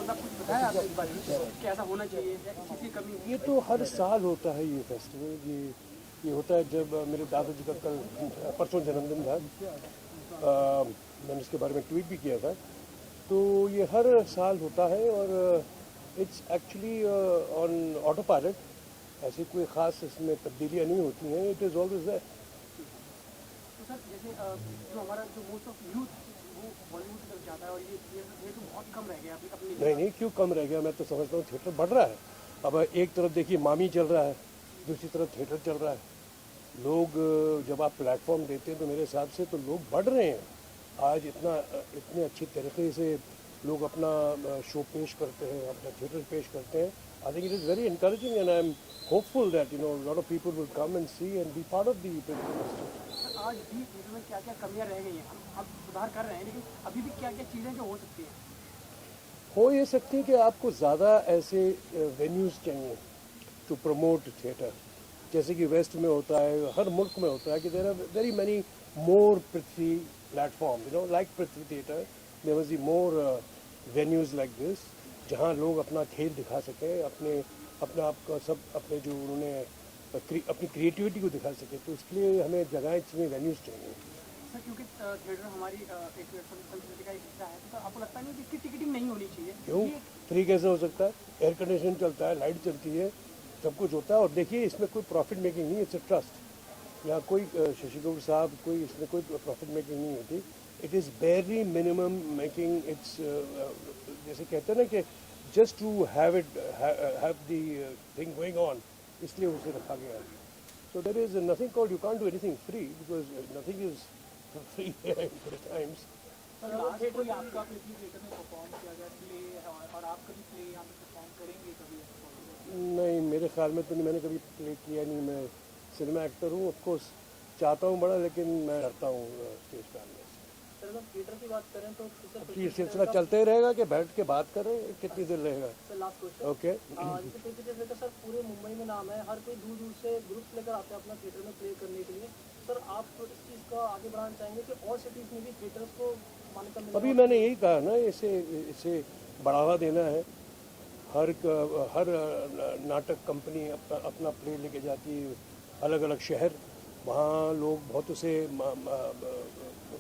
मतलब कुछ बताया आपने इस बारे में कि ऐसा होना चाहिए या किसी कमी? ये तो हर साल होता है ये फेस्टिवल। ये होता है जब मेरे दादाजी का कल परसों जन्मदिन था। मैंने इसके बारे में ट्वीट भी किया था। तो ये हर साल होता है और it's actually on autopilot. ऐसी कोई ख़ास इसमें तब्दीलियाँ नहीं होती हैं। It is always there. तो सर जैसे जो हमारा जो मोस्ट ऑफ यूथ वो बॉलीवुड की तरफ जाता है और ये तो बहुत कम रह गया अपनी नहीं क्यों कम रह गया? मैं तो समझता हूँ थिएटर बढ़ रहा है। अब एक तरफ देखिए मामी चल रहा है, दूसरी तरफ थिएटर चल रहा है। लोग जब आप प्लेटफॉर्म देते हैं तो मेरे हिसाब से तो लोग बढ़ रहे हैं। आज इतने अच्छे तरीके से लोग अपना शो पेश करते हैं, अपना थिएटर पेश करते हैं। I think it is very encouraging and I am hopeful that lot of people will come and see and be part of the festival. आज भी थिएटर में क्या क्या कमियां रह गई हैं? हम सुधार कर रहे हैं, लेकिन अभी भी क्या क्या चीज़ें जो हो सकती हैं? हो ये सकती है कि आपको ज़्यादा ऐसे वेन्यूज़ चाहिए टू प्रमोट थिएटर। जैसे कि वेस्ट में होता है, हर मुल्क में होता है कि there are very many more Prithvi platform like Prithvi theatre. There was more venues like this जहाँ लोग अपना खेल दिखा सकें, अपने आप का सब अपने जो उन्होंने अपनी क्रिएटिविटी को दिखा सके। तो इसके लिए हमें जगहें चाहिए, वेन्यूज़ चाहिए। सर क्योंकि थिएटर हमारी एक संस्कृति का एक हिस्सा है, तो आपको लगता नहीं कि इसकी टिकटिंग नहीं होनी चाहिए? क्यों? फ्री कैसे हो सकता है? एयर कंडीशन चलता है, लाइट चलती है, सब कुछ होता है। और देखिए इसमें कोई प्रॉफिट मेकिंग नहीं, इट्स अ ट्रस्ट। यहाँ कोई शशि कपूर साहब इसमें कोई प्रॉफिट मेकिंग नहीं होती। It is very minimum making. It's जैसे कहते हैं ना कि just to have the thing going on, इसलिए उसे रखा गया है। So there is nothing called, you can't do anything free because nothing is free in times. कोई आपका पृथ्वी थिएटर में परफॉर्म किया गया प्ले और आप कभी प्ले यहाँ पे परफॉर्म करेंगे कभी? नहीं, मेरे ख्याल में तो नहीं, मैंने कभी प्ले किया नहीं। मैं सिनेमा एक्टर हूँ, ऑफकोर्स चाहता हूँ बड़ा, लेकिन मैं डरता हूँ स्टेज पे आने से। सर अगर थिएटर की बात करें तो ये सिलसिला चलते ही रहेगा कि बैठ के बात करें? कितनी देर रहेगा? Sir last question. ओके। पृथ्वी थिएटर सर पूरे मुंबई में नाम है, हर कोई दूर दूर से ग्रुप्स लेकर आते हैं अपना थिएटर में प्ले करने के लिए। सर आप इस चीज़ का आगे बढ़ाना चाहेंगे कि और सिटीज़ में भी थिएटर्स को मान्यता मिले? अभी मैंने यही कहा ना, इसे बढ़ावा देना है। हर नाटक कंपनी अपना प्ले लेके जाती है अलग अलग शहर, वहाँ लोग बहुत उसे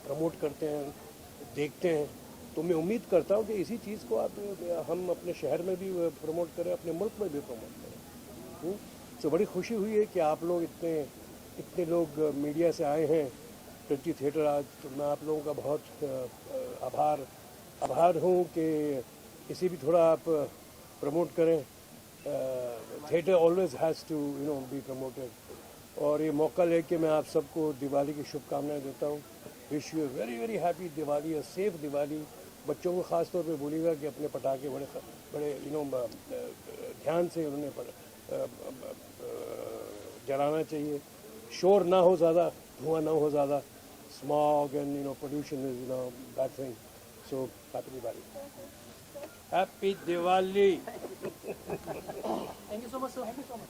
प्रमोट करते हैं, देखते हैं। तो मैं उम्मीद करता हूँ कि इसी चीज़ को हम अपने शहर में भी प्रमोट करें, अपने मुल्क में भी प्रमोट करें। तो बड़ी खुशी हुई है कि आप लोग इतने लोग मीडिया से आए हैं पृथ्वी थिएटर आज। तो मैं आप लोगों का बहुत आभार हूँ कि इसे भी थोड़ा आप प्रमोट करें। Theatre always has to be promoted. और ये मौका लेके मैं आप सबको दिवाली की शुभकामनाएं देता हूँ। Wish you very very happy Diwali, safe Diwali. बच्चों को ख़ास तौर पे बोलिएगा कि अपने पटाखे बड़े ध्यान से उन्हें जलाना चाहिए। शोर ना हो ज़्यादा, धुआं ना हो ज़्यादा। Smog and pollution is bad thing. So happy Diwali, happy Diwali. Thank you so much sir. Thank you so much.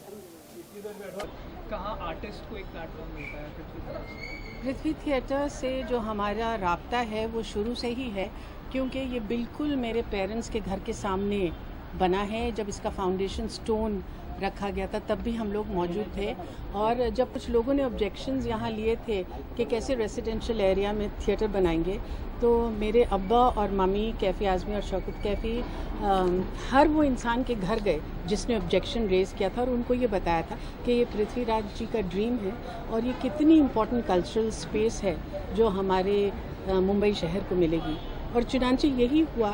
कहाँ आर्टिस्ट को एक प्लेटफॉर्म मिलता है पृथ्वी थिएटर से? पृथ्वी थिएटर से जो हमारा राब्ता है वो शुरू से ही है, क्योंकि ये बिल्कुल मेरे पेरेंट्स के घर के सामने बना है। जब इसका फाउंडेशन स्टोन रखा गया था तब भी हम लोग मौजूद थे। और जब कुछ लोगों ने ऑब्जेक्शंस यहाँ लिए थे कि कैसे रेसिडेंशियल एरिया में थिएटर बनाएंगे, तो मेरे अब्बा और मम्मी कैफ़ी आज़मी और शौकत कैफ़ी हर वो इंसान के घर गए जिसने ऑब्जेक्शन रेज़ किया था और उनको ये बताया था कि ये पृथ्वीराज जी का ड्रीम है और ये कितनी इम्पोर्टेंट कल्चरल स्पेस है जो हमारे मुंबई शहर को मिलेगी। और चुनांचे यही हुआ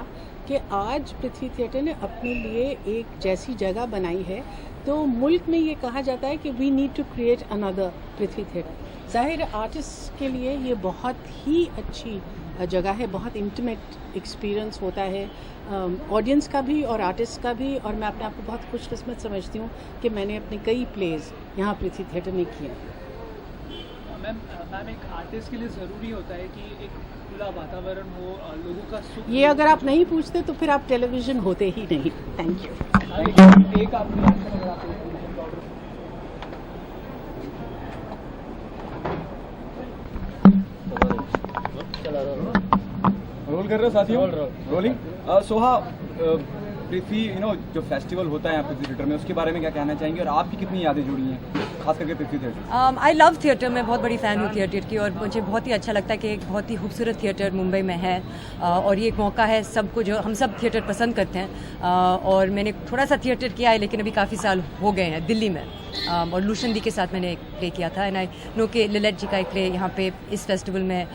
कि आज पृथ्वी थिएटर ने अपने लिए एक जैसी जगह बनाई है। तो मुल्क में ये कहा जाता है कि we need to create another Prithvi theatre. ज़ाहिर आर्टिस्ट के लिए ये बहुत ही अच्छी जगह है, बहुत इंटीमेट एक्सपीरियंस होता है ऑडियंस का भी और आर्टिस्ट का भी। और मैं अपने आप को बहुत खुशकिस्मत समझती हूँ कि मैंने अपने कई प्लेज यहाँ पृथ्वी थिएटर में किए। मैम एक आर्टिस्ट के लिए ज़रूरी होता है कि एक खुला वातावरण हो, लोगों का सुख। ये अगर आप नहीं पूछते तो फिर आप टेलीविज़न होते ही नहीं। Thank you. एक आपने आंसर अगर आप रोल कर रहे हो साथियों? रोलिंग। सोहा, पृथ्वी जो फेस्टिवल होता है यहाँ पृथ्वी थिएटर में, उसके बारे में क्या कहना चाहेंगे और आपकी कितनी यादें जुड़ी हैं खास करके पृथ्वी थिएटर? आई लव थिएटर, मैं बहुत बड़ी फ़ैन हूँ थिएटर की, और मुझे बहुत ही अच्छा लगता है कि एक बहुत ही खूबसूरत थिएटर मुंबई में है, और ये एक मौका है सबको, जो हम सब थिएटर पसंद करते हैं। और मैंने थोड़ा सा थिएटर किया है, लेकिन अभी काफ़ी साल हो गए हैं दिल्ली में, और लूशन दी के साथ मैंने एक प्ले किया था, एंड आई नो कि ललित जी का एक प्ले यहाँ पे इस फेस्टिवल में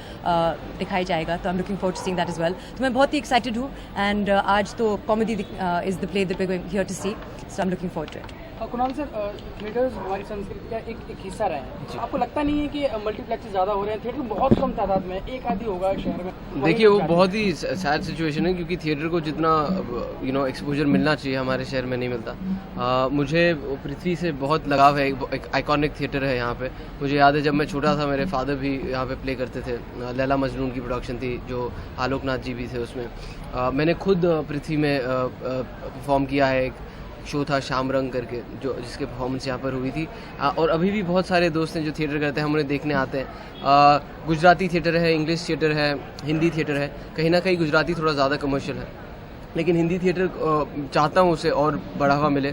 दिखाया जाएगा, तो I am looking forward to seeing that as well. तो मैं बहुत ही एक्साइटेड हूँ, एंड आज तो comedy is the play that we are going here to see, so I am looking forward to it. Kunal sir, theatres हमारी संस्कृति का एक हिस्सा रहे हैं, आपको लगता नहीं है कि मल्टीप्लेक्स ज़्यादा हो रहे हैं? थिएटर बहुत कम तादाद में, एक आधी होगा शहर में। देखिए वो बहुत ही सैड सिचुएशन है, क्योंकि थिएटर को जितना एक्सपोजर मिलना चाहिए हमारे शहर में नहीं मिलता। मुझे पृथ्वी से बहुत लगाव है, एक आइकॉनिक थिएटर है यहाँ पे। मुझे याद है जब मैं छोटा था, मेरे फादर भी यहाँ पे प्ले करते थे, लैला मजनून की प्रोडक्शन थी जो आलोकनाथ जी भी थे उसमें। मैंने खुद पृथ्वी में परफॉर्म किया है, एक शो था शाम रंग करके, जो जिसके परफॉर्मेंस यहाँ पर हुई थी। और अभी भी बहुत सारे दोस्त हैं जो थिएटर करते हैं, हम उन्हें देखने आते हैं। गुजराती थिएटर है, इंग्लिश थिएटर है, हिंदी थिएटर है। कहीं ना कहीं गुजराती थोड़ा ज़्यादा कमर्शियल है, लेकिन हिंदी थिएटर चाहता हूँ उसे और बढ़ावा मिले,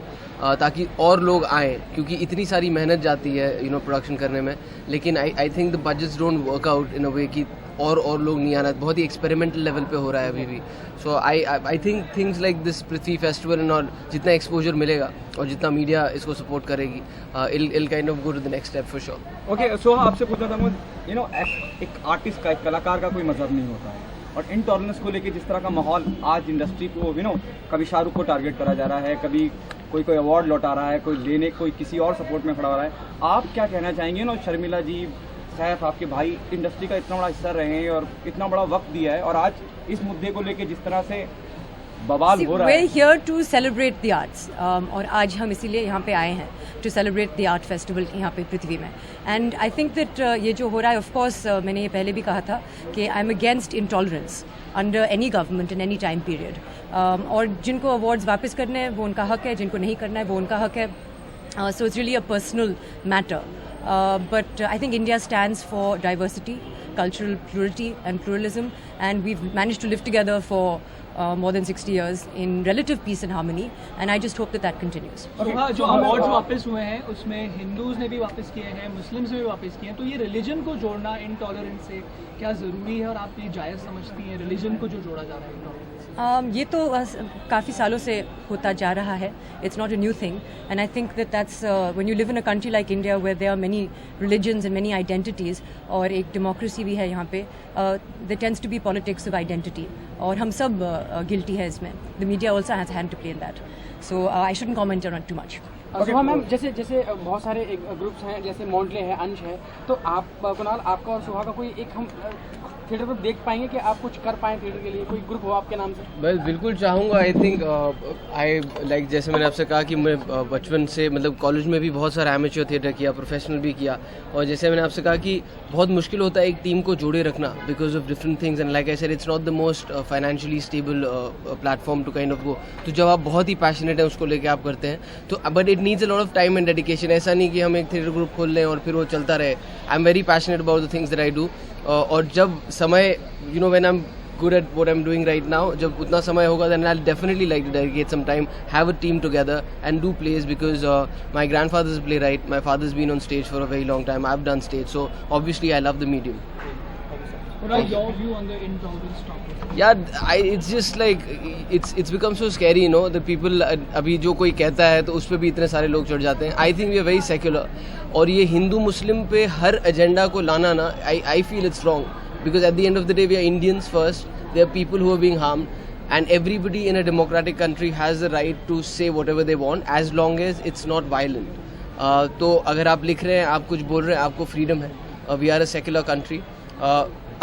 ताकि और लोग आएँ, क्योंकि इतनी सारी मेहनत जाती है प्रोडक्शन करने में। लेकिन I think the budgets don't work out in a way कि और लोग नहीं आना, बहुत ही एक्सपेरिमेंटल लेवल पे हो रहा है अभी भी। So I think things like this Prithvi festival and all, जितना एक्सपोजर मिलेगा और जितना मीडिया इसको सपोर्ट करेगी, it'll kind of go to the next step for sure. Okay, so आपसे पूछना चाहूँगा, एक आर्टिस्ट का, एक कलाकार का कोई मजहब नहीं होता है, और इनटॉलरेंस को लेके जिस तरह का माहौल आज इंडस्ट्री को कभी शाहरुख को टारगेट करा जा रहा है, कभी कोई अवार्ड लौटा रहा है, कोई किसी और सपोर्ट में खड़ा हो रहा है, आप क्या कहना चाहेंगे? शर्मिला जी, सैफ, आपके भाई इंडस्ट्री का इतना बड़ा हिस्सा रहे हैं और इतना बड़ा वक्त दिया है, और आज इस मुद्दे को लेके जिस तरह से बवाल हो रहा है। We're here to celebrate the arts, और आज हम इसीलिए यहाँ पे आए हैं to celebrate the art festival यहाँ पे पृथ्वी में। And I think that ये जो हो रहा है, of course मैंने ये पहले भी कहा था कि I'm against intolerance under any government in any time period, और जिनको अवार्ड्स वापस करने हैं वो उनका हक है, जिनको नहीं करना है वो उनका हक है। So it's really a personal matter, but I think India stands for diversity, cultural plurality and pluralism, and we've managed to live together for more than 60 years in relative peace and harmony, and I just hope that continues. जो awards वापस हुए हैं उसमें Hindus ने भी वापस किए हैं, मुस्लिम्स ने भी वापस किए हैं, तो ये रिलीजन को जोड़ना इनटॉलरेंस से क्या ज़रूरी है, और आप ये जायज़ समझती हैं रिलीजन को जो जोड़ा जा रहा है इनटॉलरेंस? ये तो काफ़ी सालों से होता जा रहा है, it's not a new thing, and I think that's when you live in a country like India where there are many religions and many identities, और एक डेमोक्रेसी भी है यहाँ पे, there tends to be politics of identity, और हम सब guilty है इसमें। The media also has hand to play in that, so I shouldn't comment on too much. Suha ma'am, जैसे बहुत सारे ग्रुप्स हैं, जैसे मोंडले हैं, अंश है, तो आप कुणाल, आपका और सुहा का कोई एक हम थिएटर पर देख पाएंगे कि आप कुछ कर पाएँ थिएटर के लिए, कोई ग्रुप हो आपके नाम से? मैं बिल्कुल चाहूँगा। आई थिंक आई लाइक, जैसे मैंने आपसे कहा कि मैं बचपन से, मतलब कॉलेज में भी बहुत सारा एमेच्योर थिएटर किया, प्रोफेशनल भी किया, और जैसे मैंने आपसे कहा कि बहुत मुश्किल होता है एक टीम को जोड़े रखना because of different things, and like I said it's not the most financially stable platform to kind of go. तो जब आप बहुत ही पैशनेट हैं उसको लेके आप करते हैं, तो but it needs a lot of time and dedication. ऐसा नहीं कि हम एक थिएटर ग्रुप खोल लें और फिर वो चलता रहे। I am very passionate about the things that I do, और जब समय when I'm good at what I'm doing right now, जब उतना समय होगा then I'll definitely like to dedicate some time, have a team together and do plays, because my grandfather's a playwright, my father's been on stage for a very long time, I've done stage, so obviously I love the medium. What are your view on the intolerance topic? Yeah, it's just like it's become so scary, the people अभी जो कोई कहता है तो उस पर भी इतने सारे लोग चढ़ जाते हैं। I think we are very secular, और ये हिंदू मुस्लिम पे हर एजेंडा को लाना ना, I feel it's wrong. Because at the end of the day, we are Indians first. There are people who are being harmed, and everybody in a democratic country has the right to say whatever they want, as long as it's not violent. तो अगर आप लिख रहे हैं, आप कुछ बोल रहे हैं, आपको फ्रीडम है। We are a secular country.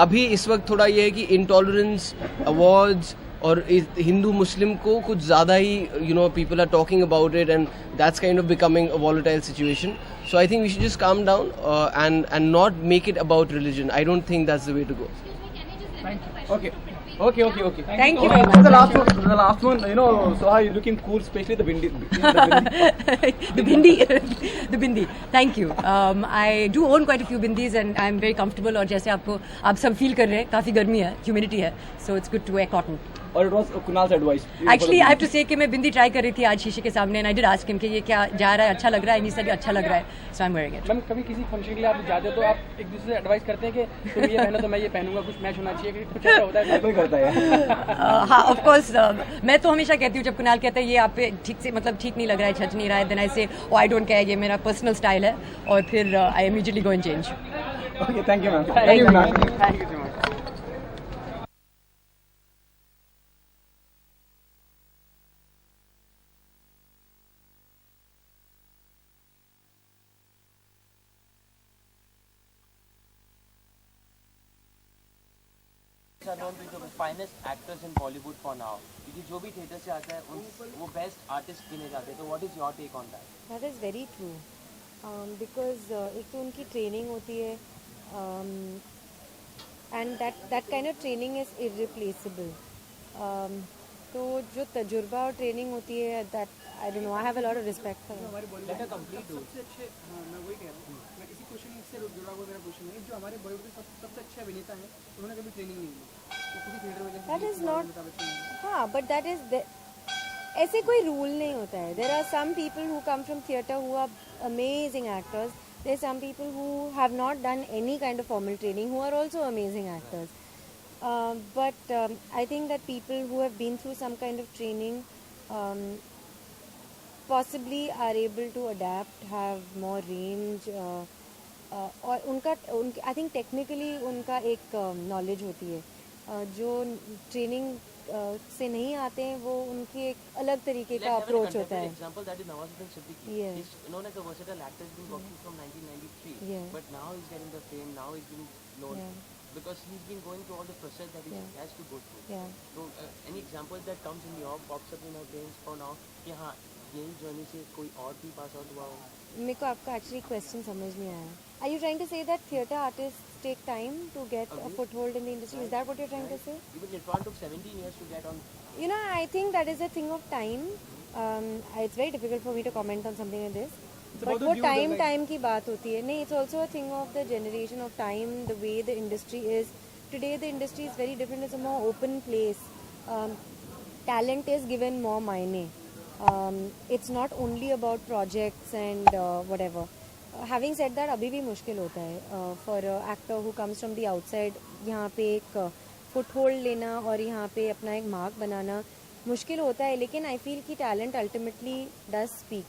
अभी इस वक्त थोड़ा ये है कि इंटॉलरेंस, अवार्ड्स और हिंदू मुस्लिम को कुछ ज़्यादा ही people are talking about it, and that's kind of becoming a volatile situation. So I think we should just calm down and not make it about religion. I don't think that's the way to go. Thank you. Okay. Thank you very much. The last one, so how you looking cool, especially the bindi. The bindi. Thank you. I do own quite a few bindis, and I'm very comfortable, और जैसे आप सब feel कर रहे हैं, काफ़ी गर्मी है, ह्यूमिडिटी है, so it's good to wear cotton. or it was Kunal's advice? Actually, I have to say कि मैं बिंदी ट्राई कर रही थी आज शीशे के सामने, and I did ask him कि ये क्या जा रहा है, अच्छा लग रहा है, and he said अच्छा लग रहा है, so I'm wearing it. Ma'am कभी किसी फंक्शन के लिए आप जाते हो तो आप एक दूसरे से एडवाइस करते हैं कि तुम ये पहनो तो मैं ये पहनूंगा, कुछ मैच होना चाहिए, कुछ ऐसा होता है? कोई करता है? हाँ, ऑफ कोर्स मैं तो हमेशा कहती हूँ जब कुणाल कहता है ये आप पे ठीक से मतलब ठीक नहीं लग रहा है, छच नहीं रहा है, देन आई से ओ आई डोंट केयर, ये मेरा पर्सनल स्टाइल है, और फिर I immediately go and change. Okay, thank you, ma'am. Thank you so much. are known to be the finest actors in Bollywood for now. क्योंकि जो भी theatre से आता है वो बेस्ट आर्टिस्ट गिने जाते हैं. तो what is your take on that? That is very true. Because एक तो उनकी ट्रेनिंग होती है, and that kind of training is irreplaceable. तो जो तजुर्बा और ट्रेनिंग होती है, that I don't know, I have a lot of respect for them. सबसे अच्छे, मैं वही कह रहा हूँ, मैं इसी क्वेश्चन से जुड़ा हुआ मेरा क्वेश्चन है, जो हमारे बॉलीवुड के सबसे अच्छे अभिनेता हैं उन्होंने कभी ट्रेनिंग नहीं ली, तो किसी थिएटर में That is not, हाँ, but that is ऐसे कोई रूल नहीं होता है. There are some people who come from theatre who are amazing actors. There are some people who have not done any kind of formal training who are also amazing actors. But I think that people who have been through some kind of training possibly are able to adapt, have more range, और उनका I think technically उनका एक knowledge होती है. जो training से नहीं आते हैं वो उनकी एक अलग तरीके का अप्रोच होता है. Example that is Nawazuddin Siddiqui. Yes. He's known as a versatile actor. He's been working from 1993. Yeah. But now he's getting the fame. Now he's been known because he's been going through all the process that he has to go through. Yeah. So any example that comes in your pops up in our brains for now कि हाँ यही journey से कोई और भी pass out हुआ हो? मेरे को आपका एक्चुअली क्वेश्चन समझ नहीं आया. Are you trying to say that theatre artists take time to get a foothold in the industry? Is that what you're trying to say? Even Irfan took 17 years to get on. You know, I think that is a thing of time. It's very difficult for me to comment on something like this. But वो time की बात होती है. नहीं, it's also a thing of the generation of time, the way the industry is. Today the industry is very different. It's a more open place. Talent is given more मायने. It's not only about projects and whatever. Having said that, अभी भी मुश्किल होता है for an actor who comes from the outside. यहाँ पे एक foothold लेना और यहाँ पे अपना एक mark बनाना मुश्किल होता है. लेकिन I feel कि talent ultimately does speak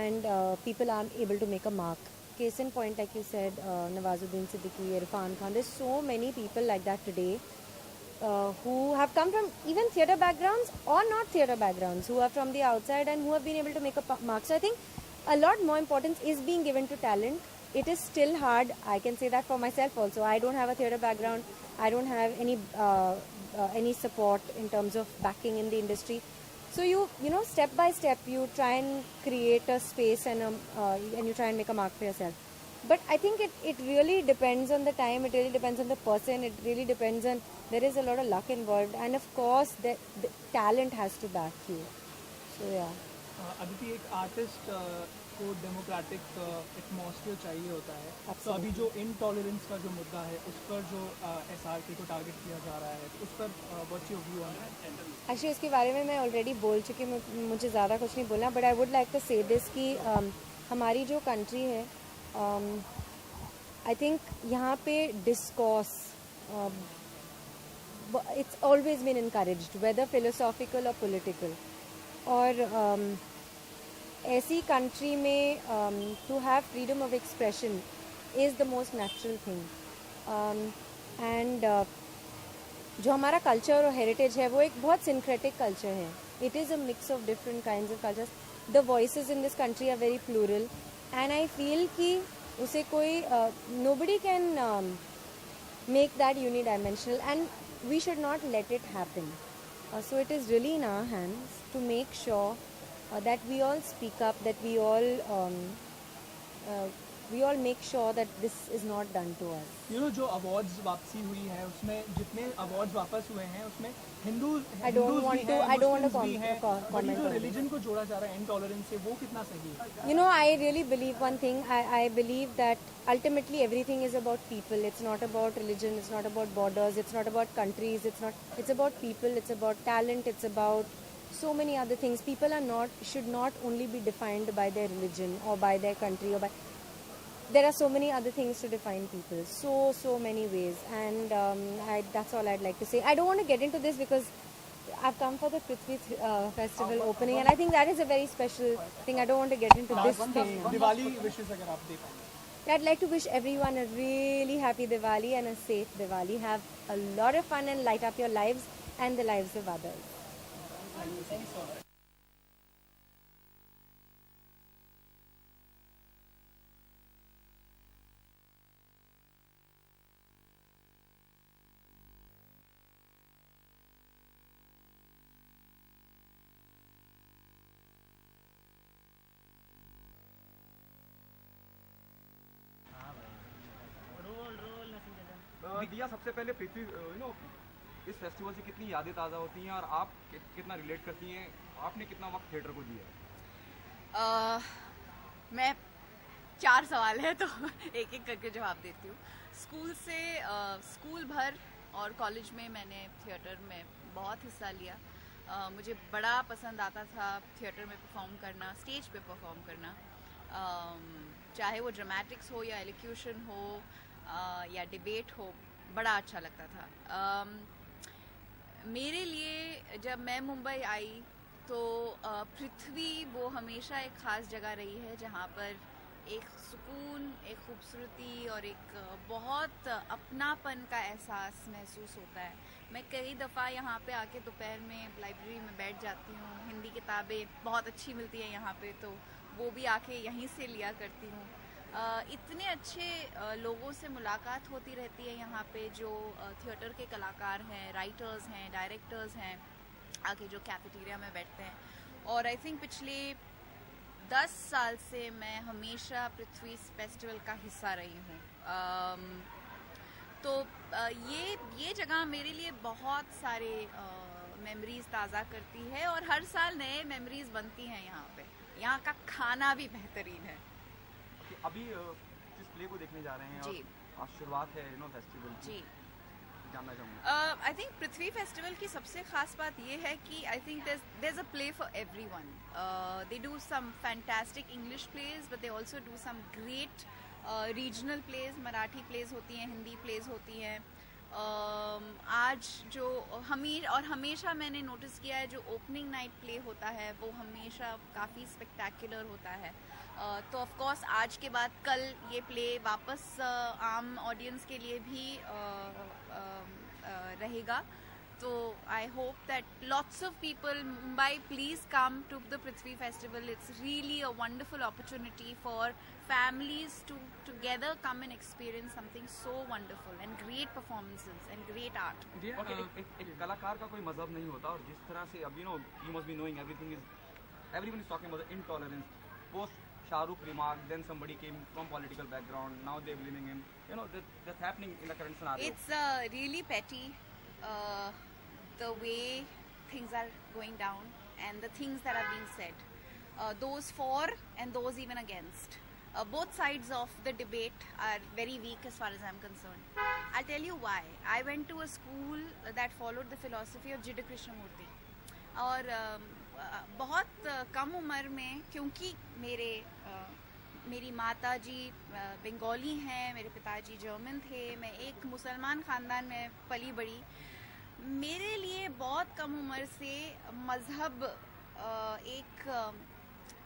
and people are able to make a mark. Case in point, like you said, Nawazuddin Siddiqui, Irfan Khan. There's so many people like that today. Who have come from even theatre backgrounds or not theatre backgrounds, who are from the outside and who have been able to make a mark. So I think a lot more importance is being given to talent. It is still hard. I can say that for myself also. I don't have a theatre background. I don't have any support in terms of backing in the industry. So you know, step by step, you try and create a space and you try and make a mark for yourself. But I think it really depends on the time, it really depends on the person, it really depends on, there is a lot of luck involved, and of course the talent has to back you. So yeah. Aditi, एक artist को democratic atmosphere चाहिए होता है. तो अभी जो intolerance का जो मुद्दा है उस पर जो SRK को टारगेट किया जा रहा है, तो उस पर what's your view on that? Actually इसके बारे में मैं ऑलरेडी बोल चुकी हूँ, मुझे ज़्यादा कुछ नहीं बोलना. But I would like to say this कि हमारी जो कंट्री है, आई थिंक यहाँ पे discourse it's always been encouraged, whether philosophical और पॉलिटिकल. और ऐसी कंट्री में to have freedom of expression is the most natural thing. And जो हमारा कल्चर और हेरिटेज है वो एक बहुत सिंक्रेटिक कल्चर है. It is a mix of different kinds of cultures. The voices in this country are very plural and I feel कि उसे कोई nobody can make that unidimensional and we should not let it happen. So it is really in our hands to make sure that we all speak up, that we all we all make sure that this is not done to us. जो awards वापसी हुई है उसमें जितने awards वापस हुए हैं उसमें I don't want to comment जो on रिलीजन को जोड़ा जा रहा है इंटॉलरेंस से, वो कितना सही है? I really believe one thing. I believe that ultimately everything is about people. It's not about religion. It's not about borders. It's not about countries. It's about people. It's about talent. It's about so many other things. People should not only be defined by their religion or by their country there are so many other things to define people. So many ways. And that's all I'd like to say. I don't want to get into this because I've come for the Prithvi festival opening, and I think that is a very special thing. I don't want to get into this thing now. Diwali विशेष अगर आप दे पाएं। I'd like to wish everyone a really happy Diwali and a safe Diwali. Have a lot of fun and light up your lives and the lives of others. Thank you so much. दिया, सबसे पहले पृथ्वी इस festival से कितनी यादें ताज़ा होती हैं और आप कितना रिलेट करती हैं? आपने कितना वक्त थिएटर को दिया? मैं 4 सवाल है तो एक एक करके जवाब देती हूँ। स्कूल भर और कॉलेज में मैंने थिएटर में बहुत हिस्सा लिया। मुझे बड़ा पसंद आता था थिएटर में परफॉर्म करना, स्टेज पे परफॉर्म करना, चाहे वो ड्रामेटिक्स हो या एलोक्यूशन हो या डिबेट हो, बड़ा अच्छा लगता था। मेरे लिए जब मैं मुंबई आई तो पृथ्वी वो हमेशा एक ख़ास जगह रही है जहाँ पर एक सुकून, एक खूबसूरती और एक बहुत अपनापन का एहसास महसूस होता है। मैं कई दफ़ा यहाँ पे आके दोपहर में लाइब्रेरी में बैठ जाती हूँ। हिंदी किताबें बहुत अच्छी मिलती हैं यहाँ पे, तो वो भी आके यहीं से लिया करती हूँ। इतने अच्छे लोगों से मुलाकात होती रहती है यहाँ पे, जो थिएटर के कलाकार हैं, राइटर्स हैं, डायरेक्टर्स हैं, आके जो कैफेटेरिया में बैठते हैं। और आई थिंक पिछले 10 साल से मैं हमेशा पृथ्वी फेस्टिवल का हिस्सा रही हूँ। तो ये जगह मेरे लिए बहुत सारे मेमोरीज़ ताज़ा करती है और हर साल नए मेमोरीज़ बनती हैं यहाँ पे। यहाँ का खाना भी बेहतरीन है। अभी जिस प्ले को देखने जा रहे हैं जी, आज शुरुआत है फेस्टिवल जी, जानना चाहूँगा। आई थिंक पृथ्वी फेस्टिवल की सबसे खास बात ये है कि I think there is a play for everyone. They do some fantastic English plays, but they also do some great regional plays. Marathi plays होती हैं, हिंदी प्लेज होती हैं। आज जो हमेशा मैंने नोटिस किया है, जो ओपनिंग नाइट प्ले होता है वो हमेशा काफ़ी स्पेक्टेकुलर होता है। तो ऑफ कोर्स आज के बाद कल ये प्ले वापस आम ऑडियंस के लिए भी रहेगा। तो I hope that lots of people Mumbai please come to the Prithvi festival. It's really a wonderful opportunity for families to together come and experience something so wonderful and great performances and great art. एक कलाकार का कोई मजहब नहीं होता, और जिस तरह से अब you must be knowing everyone is talking about the intolerance post Shahrukh remark, then somebody came from political background, now they're blaming him. That's happening in the current scenario. It's really petty the way things are going down and the things that are being said, those for and those even against. Both sides of the debate are very weak as far as I'm concerned. I'll tell you why. I went to a school that followed the philosophy of Jiddu Krishnamurti. और बहुत कम उम्र में, क्योंकि मेरी माता जी बंगाली हैं, मेरे पिताजी जर्मन थे, मैं एक मुसलमान ख़ानदान में पली बड़ी, मेरे लिए बहुत कम उम्र से मज़हब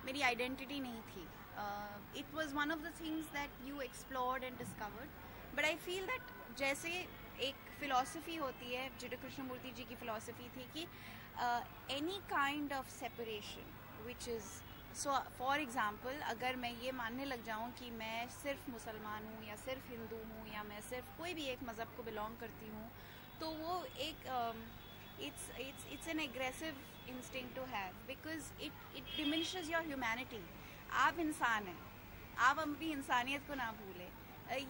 मेरी आइडेंटिटी नहीं थी। It was one of the things that you explored and discovered. But I feel that जैसे एक philosophy होती है, जिड्डू कृष्णमूर्ति जी की philosophy थी कि any kind of separation, which is so for example, अगर मैं ये मानने लग जाऊँ कि मैं सिर्फ मुसलमान हूँ या सिर्फ हिंदू हूँ या मैं सिर्फ कोई भी एक मज़हब को बिलोंग करती हूँ, तो वो एक it's an aggressive instinct to have, because it diminishes your humanity. आप इंसान हैं, आप अपनी इंसानियत को ना भूलें।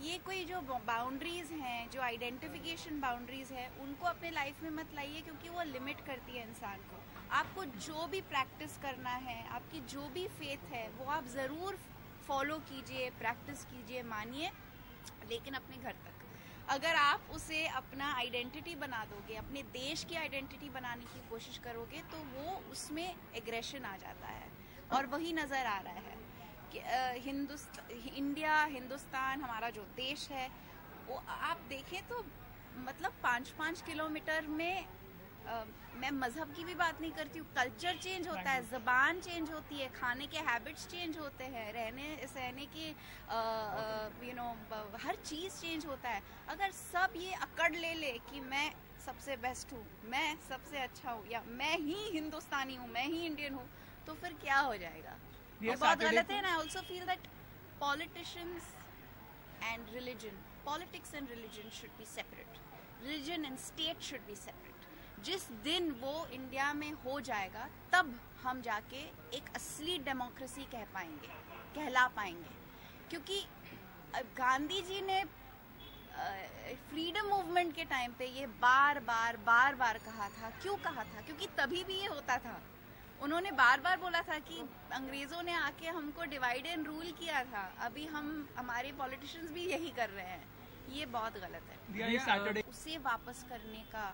ये कोई जो बाउंड्रीज़ हैं, जो आइडेंटिफिकेशन बाउंड्रीज़ है, उनको अपने लाइफ में मत लाइए, क्योंकि वो लिमिट करती है इंसान को। आपको जो भी प्रैक्टिस करना है, आपकी जो भी फेथ है, वो आप ज़रूर फॉलो कीजिए, प्रैक्टिस कीजिए, मानिए, लेकिन अपने घर तक। अगर आप उसे अपना आइडेंटिटी बना दोगे, अपने देश की आइडेंटिटी बनाने की कोशिश करोगे, तो वो उसमें एग्रेशन आ जाता है, और वही नज़र आ रहा है कि हिंदुस्तान हमारा जो देश है, वो आप देखें तो मतलब 5-5 किलोमीटर में मैं मज़हब की भी बात नहीं करती हूँ, कल्चर चेंज होता है, ज़बान चेंज होती है, खाने के हैबिट्स चेंज होते हैं, रहने सहने के हर चीज़ चेंज होता है। अगर सब ये अकड़ ले कि मैं सबसे बेस्ट हूँ, मैं सबसे अच्छा हूँ, या मैं ही हिंदुस्तानी हूँ, मैं ही इंडियन हूँ, तो फिर क्या हो जाएगा? ये बहुत गलत है। ना, I also feel that politicians and religion, politics and religion should be separate. Religion and state should be separate. जिस दिन वो इंडिया में हो जाएगा, तब हम जाके एक असली डेमोक्रेसी कहला पाएंगे। क्योंकि गांधी जी ने फ्रीडम मूवमेंट के टाइम पे ये बार बार कहा था। क्यों कहा था? क्योंकि तभी भी ये होता था। उन्होंने बार बार बोला था कि अंग्रेज़ों ने आके हमको डिवाइड एंड रूल किया था, अभी हमारे पॉलिटिशियंस भी यही कर रहे हैं। ये बहुत गलत है। उसे वापस करने का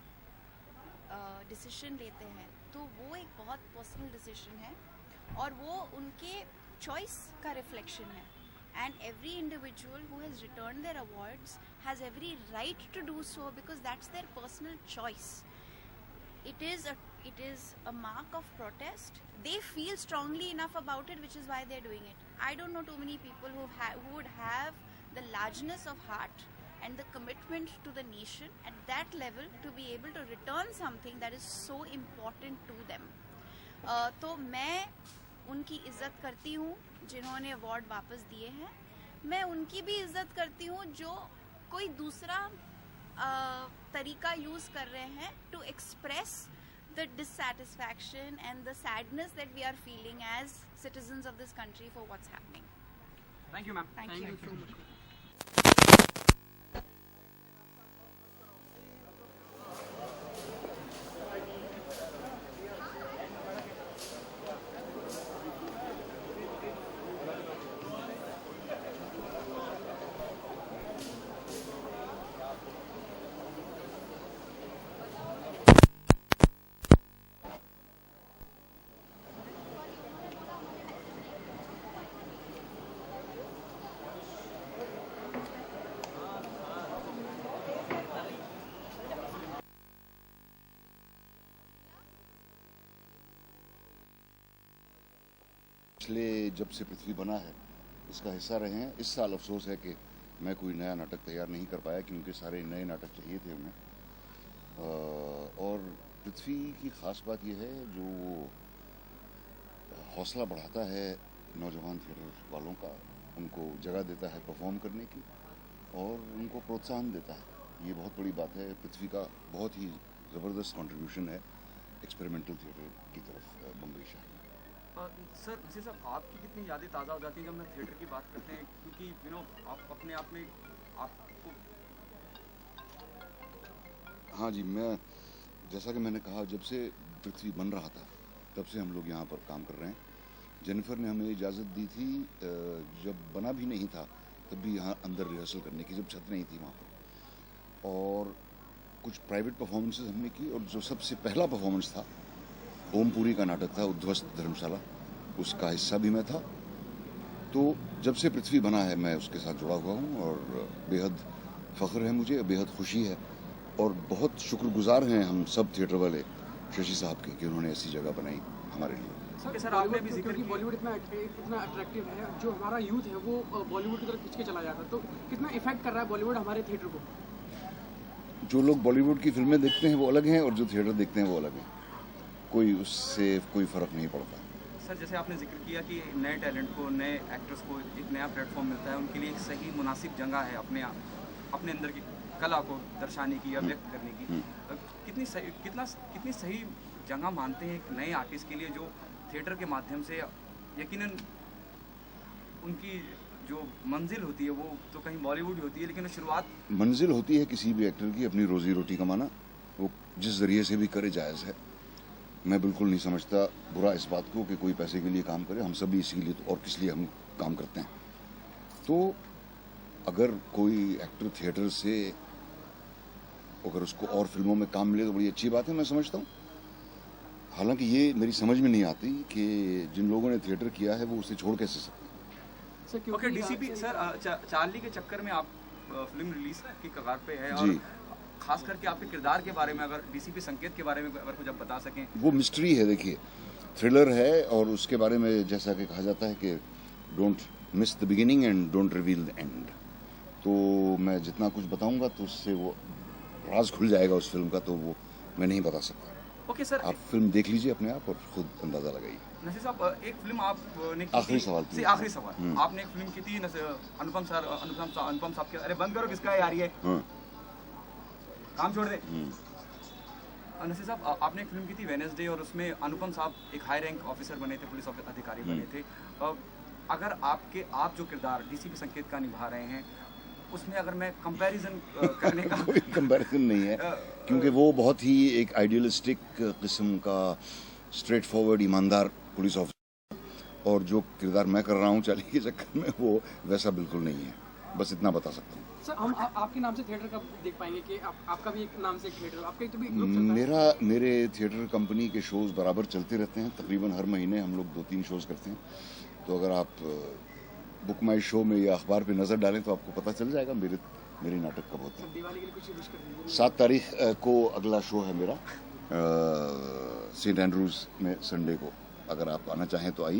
डिसीजन लेते हैं तो वो एक बहुत पर्सनल डिसीजन है, और वो उनके चॉइस का रिफ्लेक्शन है। And every individual who has return their awards has every right to do so, because that's their personal choice. It is a mark of protest. They feel strongly enough about it, which is why they're doing it. I don't know too many people who would have the largeness of heart and the commitment to the nation at that level to be able to return something that is so important to them. तो मैं उनकी इज्जत करती हूँ जिन्होंने award वापस दिए हैं। मैं उनकी भी इज्जत करती हूँ जो कोई दूसरा तरीका यूज़ कर रहे हैं to express the dissatisfaction and the sadness that we are feeling as citizens of this country for what's happening. Thank you ma'am. Thank you so much. पिछले जब से पृथ्वी बना है इसका हिस्सा रहे हैं। इस साल अफसोस है कि मैं कोई नया नाटक तैयार नहीं कर पाया, क्योंकि सारे नए नाटक चाहिए थे उन्हें। और पृथ्वी की ख़ास बात यह है जो हौसला बढ़ाता है नौजवान थिएटर वालों का, उनको जगह देता है परफॉर्म करने की और उनको प्रोत्साहन देता है। ये बहुत बड़ी बात है। पृथ्वी का बहुत ही ज़बरदस्त कंट्रीब्यूशन है एक्सपेरिमेंटल थिएटर की तरफ बम्बई शहर में। सर वैसे सर आपकी कितनी यादें ताज़ा हो जाती हैं जब हम थिएटर की बात करते हैं, क्योंकि आप अपने आप में आपको। हाँ जी, मैं जैसा कि मैंने कहा, जब से पृथ्वी बन रहा था तब से हम लोग यहाँ पर काम कर रहे हैं। जेनिफर ने हमें इजाज़त दी थी जब बना भी नहीं था तब भी यहाँ अंदर रिहर्सल करने की, जब छत नहीं थी वहाँ पर। और कुछ प्राइवेट परफॉर्मेंसेस हमने की, और जो सबसे पहला परफॉर्मेंस था ओमपुरी का नाटक था, उद्ध्वस्त धर्मशाला, उसका हिस्सा भी मैं था। तो जब से पृथ्वी बना है मैं उसके साथ जुड़ा हुआ हूँ, और बेहद फ़ख्र है मुझे, बेहद खुशी है, और बहुत शुक्रगुजार हैं हम सब थिएटर वाले शशि साहब के कि उन्होंने ऐसी जगह बनाई हमारे लिए। सर आपने भी जिक्र किया बॉलीवुड इतना अट्रैक्टिव है, जो हमारा यूथ है वो बॉलीवुड की तरफ खिंच के चला जाता है, तो कितना इफेक्ट कर रहा है बॉलीवुड हमारे थिएटर को? जो लोग बॉलीवुड की फिल्में देखते हैं वो अलग हैं, और जो थिएटर देखते हैं वो अलग हैं। कोई उससे कोई फ़र्क नहीं पड़ता। सर जैसे आपने जिक्र किया कि नए टैलेंट को, नए एक्टर्स को एक नया प्लेटफॉर्म मिलता है, उनके लिए एक सही मुनासिब जगह है अपने अंदर की कला को दर्शाने की या व्यक्त करने की। कितनी सही जगह मानते हैं एक नए आर्टिस्ट के लिए, जो थिएटर के माध्यम से यकीनन उनकी जो मंजिल होती है वो तो कहीं बॉलीवुड होती है, लेकिन शुरुआत मंजिल होती है किसी भी एक्टर की अपनी रोजी रोटी कमाना, वो जिस जरिए से भी करे जायज़ है। मैं बिल्कुल नहीं समझता बुरा इस बात को कि कोई पैसे के लिए काम करे, हम सभी इसीलिए तो और किस लिए हम काम करते हैं। तो अगर कोई एक्टर थिएटर से अगर उसको और फिल्मों में काम मिले तो बड़ी अच्छी बात है, मैं समझता हूँ। हालांकि ये मेरी समझ में नहीं आती कि जिन लोगों ने थिएटर किया है वो उसे छोड़ कैसे सकते हैं। ओके डीसीपी सर, चार्ली के चक्कर में आप फिल्म रिलीज की कगार पे है, और जी। खास करके आपके किरदार के बारे में अगर डीसीपी संकेत के बारे में अगर कुछ आप बता सकें। वो मिस्ट्री है, देखिए थ्रिलर है और उसके बारे में जैसा कि कहा जाता है कि don't miss the beginning and don't reveal the end. तो मैं जितना कुछ बताऊंगा तो उससे वो राज खुल जाएगा उस फिल्म का, तो वो मैं नहीं बता सकता। ओके सर, आप फिल्म देख लीजिए अपने आप और खुद अंदाजा लगाइए। नसीर साहब, एक फिल्म आपने की आखिरी थी- सवाल से आखिरी सवाल आपने एक फिल्म की थी अनुपम साहब के, अरे बंद करो किसका है यार ये हाँ। काम छोड़ दे। नसीर साहब, आपने एक फिल्म की थी वेडनेसडे, और उसमें अनुपम साहब एक हाई रैंक ऑफिसर बने थे, पुलिस अधिकारी बने थे। अगर आप जो किरदार डीसीपी संकेत का निभा रहे हैं उसमें अगर मैं कंपैरिजन करने का कोई कंपैरिजन नहीं है, क्योंकि वो बहुत ही एक आइडियलिस्टिक किस्म का स्ट्रेट फॉरवर्ड ईमानदार पुलिस ऑफिसर, और जो किरदार मैं कर रहा हूँ चार्ली के चक्कर में वो वैसा बिल्कुल नहीं है। बस इतना बता सकता हूँ। सर हम आपके नाम से थिएटर कब देख पाएंगे कि आपका भी एक नाम से एक थिएटर, आपका तो भी ग्रुप चलता है? मेरे थिएटर कंपनी के शोज बराबर चलते रहते हैं, तकरीबन हर महीने हम लोग 2-3 शोज करते हैं। तो अगर आप बुक माई शो में या अखबार पे नज़र डालें तो आपको पता चल जाएगा मेरे नाटक कब होते हैं। दिवाली के लिए कुछ विश कर दीजिए। 7 तारीख को अगला शो है मेरा सेंट एंड्रूज में संडे को। अगर आप आना चाहें तो आइए।